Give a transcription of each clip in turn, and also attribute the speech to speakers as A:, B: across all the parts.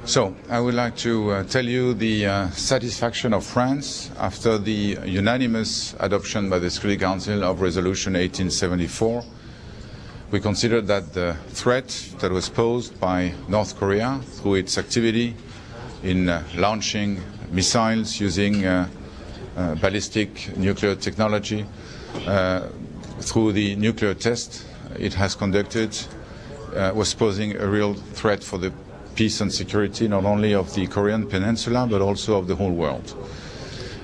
A: So, I would like to tell you the satisfaction of France after the unanimous adoption by the Security Council of Resolution 1874. We consider that the threat that was posed by North Korea through its activity in launching missiles using ballistic nuclear technology through the nuclear test it has conducted was posing a real threat for the peace and security not only of the Korean peninsula but also of the whole world.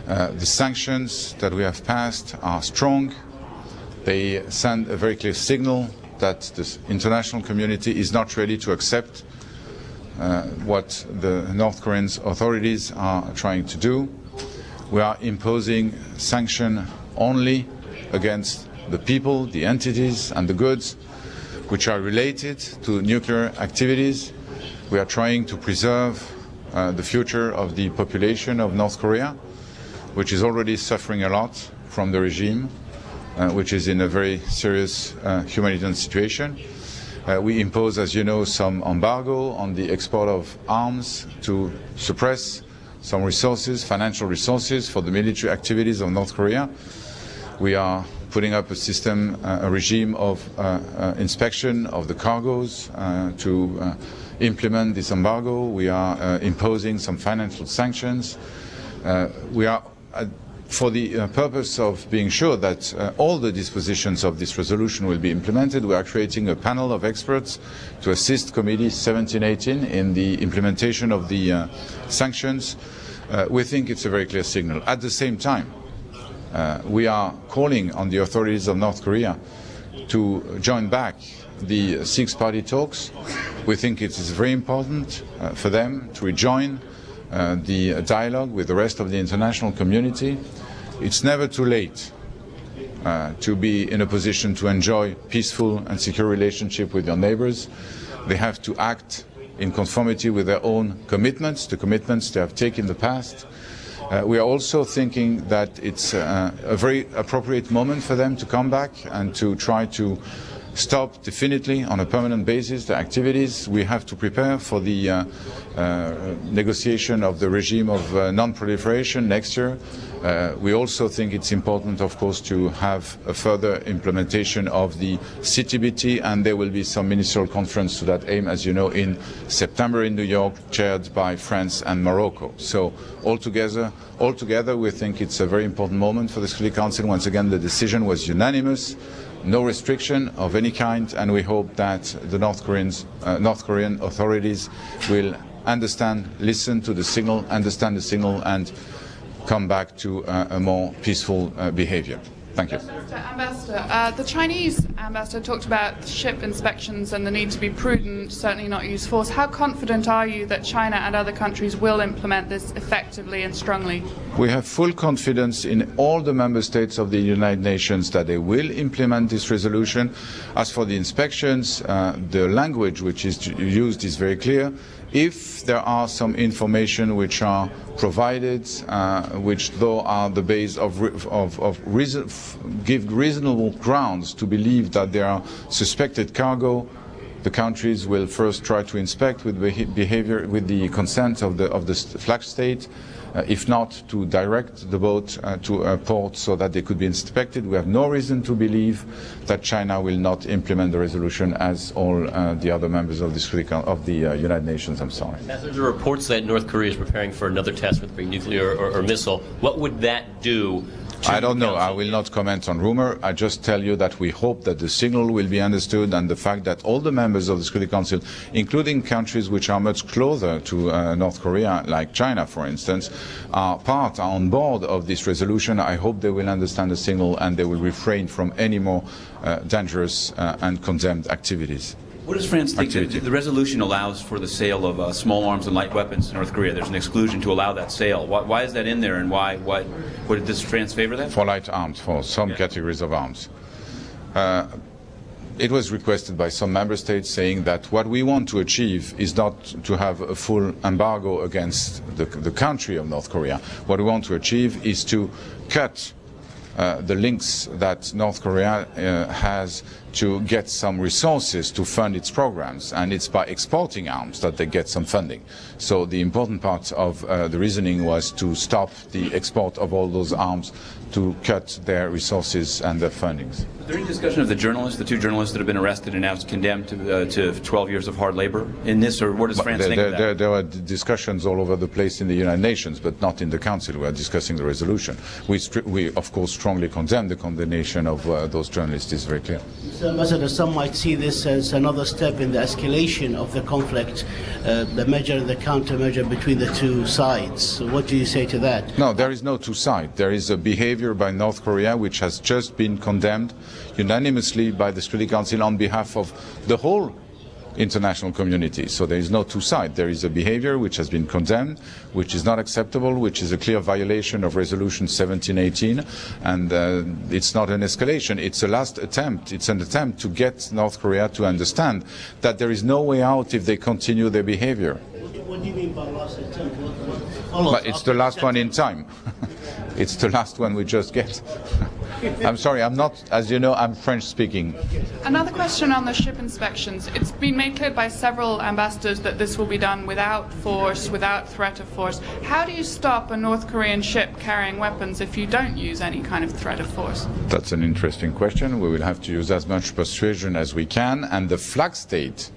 A: The sanctions that we have passed are strong. They send a very clear signal that the international community is not ready to accept what the North Korean authorities are trying to do. We are imposing sanctions only against the people, the entities and the goods which are related to nuclear activities. We are trying to preserve the future of the population of North Korea, which is already suffering a lot from the regime, which is in a very serious humanitarian situation. We impose, as you know, some embargo on the export of arms to suppress some resources, financial resources for the military activities of North Korea. We are putting up a system, a regime of inspection of the cargoes to implement this embargo. We are imposing some financial sanctions. We are for the purpose of being sure that all the dispositions of this resolution will be implemented. We are creating a panel of experts to assist Committee 1718 in the implementation of the sanctions. We think it's a very clear signal. At the same time, we are calling on the authorities of North Korea to join back the six-party talks. We think it is very important for them to rejoin the dialogue with the rest of the international community. It's never too late to be in a position to enjoy peaceful and secure relationship with your neighbors. They have to act in conformity with their own commitments, the commitments they have taken in the past. We are also thinking that it's a very appropriate moment for them to come back and to try to stop definitely on a permanent basis the activities. We have to prepare for the negotiation of the regime of non-proliferation next year. We also think it's important, of course, to have a further implementation of the CTBT, and there will be some ministerial conference to that aim, as you know, in September in New York, chaired by France and Morocco. So altogether, we think it's a very important moment for the Security Council. Once again, the decision was unanimous. No restriction of any kind, and we hope that the North Korean authorities will understand, listen to the signal, understand the signal, and come back to a more peaceful behavior. Thank you.
B: Ambassador, the Chinese ambassador talked about ship inspections and the need to be prudent, certainly not use force. How confident are you that China and other countries will implement this effectively and strongly?
A: We have full confidence in all the member states of the United Nations that they will implement this resolution. As for the inspections, the language which is used is very clear. If there are some information which are provided, which though are the base of give reasonable grounds to believe that there are suspected cargo, the countries will first try to inspect with behavior, with the consent of the flag state. If not, to direct the boat to a port so that they could be inspected. We have no reason to believe that China will not implement the resolution as all the other members of the United Nations. I'm sorry.
C: There's reports that North Korea is preparing for another test with a nuclear or missile. What would that do?
A: I don't know. I will not comment on rumor. I just tell you that we hope that the signal will be understood, and the fact that all the members of the Security Council, including countries which are much closer to North Korea, like China, for instance, are on board of this resolution. I hope they will understand the signal and they will refrain from any more dangerous and condemned activities.
D: What does France think? The resolution allows for the sale of small arms and light weapons to North Korea. There's an exclusion to allow that sale. Why is that in there, and why does France favor that?
A: For light arms, for some categories of arms. It was requested by some member states saying that what we want to achieve is not to have a full embargo against the country of North Korea. What we want to achieve is to cut the links that North Korea has to get some resources to fund its programs, and it's by exporting arms that they get some funding. So the important part of the reasoning was to stop the export of all those arms, to cut their resources and their fundings.
D: Is there any discussion of the journalists, the two journalists that have been arrested and now condemned to 12 years of hard labor in this, or what does France think of that?
A: There are discussions all over the place in the United Nations, but not in the Council. We are discussing the resolution. We of course, strongly condemn the condemnation of those journalists. Is very clear.
E: Mr. Ambassador, some might see this as another step in the escalation of the conflict, the measure and the countermeasure between the two sides. So what do you say to that?
A: No, there is no two sides. There is a behavior by North Korea which has just been condemned unanimously by the Security Council on behalf of the whole international community. So there is no two sides. There is a behavior which has been condemned, which is not acceptable, which is a clear violation of Resolution 1718, and it's not an escalation. It's a last attempt. It's an attempt to get North Korea to understand that there is no way out if they continue their behavior.
E: What do you mean by last attempt?
A: But it's the last one in time. It's the last one we just get. I'm sorry, I'm not, as you know, I'm French speaking.
B: Another question on the ship inspections. It's been made clear by several ambassadors that this will be done without force, without threat of force. How do you stop a North Korean ship carrying weapons if you don't use any kind of threat of force?
A: That's an interesting question. We will have to use as much persuasion as we can, and the flag state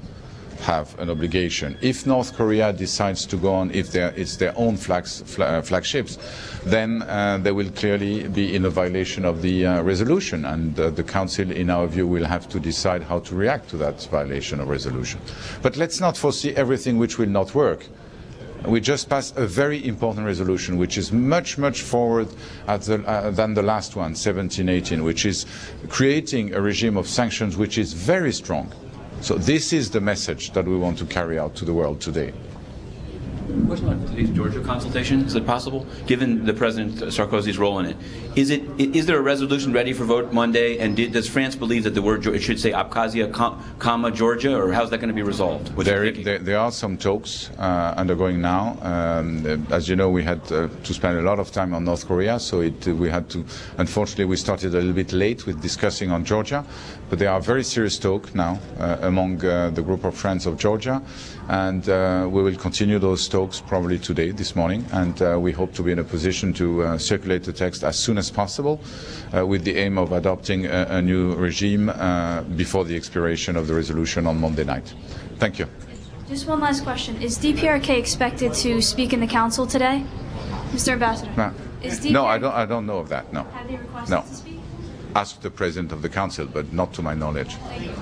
A: have an obligation. If North Korea decides to go on, if it's their own flagships, then they will clearly be in a violation of the resolution, and the Council, in our view, will have to decide how to react to that violation of resolution. But let's not foresee everything which will not work. We just passed a very important resolution, which is much, much forward than the last one, 1718, which is creating a regime of sanctions which is very strong. So this is the message that we want to carry out to the world today.
D: Question on today's Georgia consultation. Is it possible, given the President Sarkozy's role in it? Is there a resolution ready for vote Monday? And does France believe that the word it should say Abkhazia, comma Georgia, or how's that going to be resolved?
A: There are some talks undergoing now. As you know, we had to spend a lot of time on North Korea, so we had to. Unfortunately, we started a little bit late with discussing on Georgia, but there are very serious talks now among the group of friends of Georgia, and we will continue those talks probably today, this morning, and we hope to be in a position to circulate the text as soon as possible with the aim of adopting a new regime before the expiration of the resolution on Monday night. Thank you.
F: Just one last question. Is DPRK expected to speak in the Council today? Mr. Ambassador.
A: No, I don't know of that, no.
F: Have they requested to speak?
A: Ask the President of the Council, but not to my knowledge.
F: Thank you.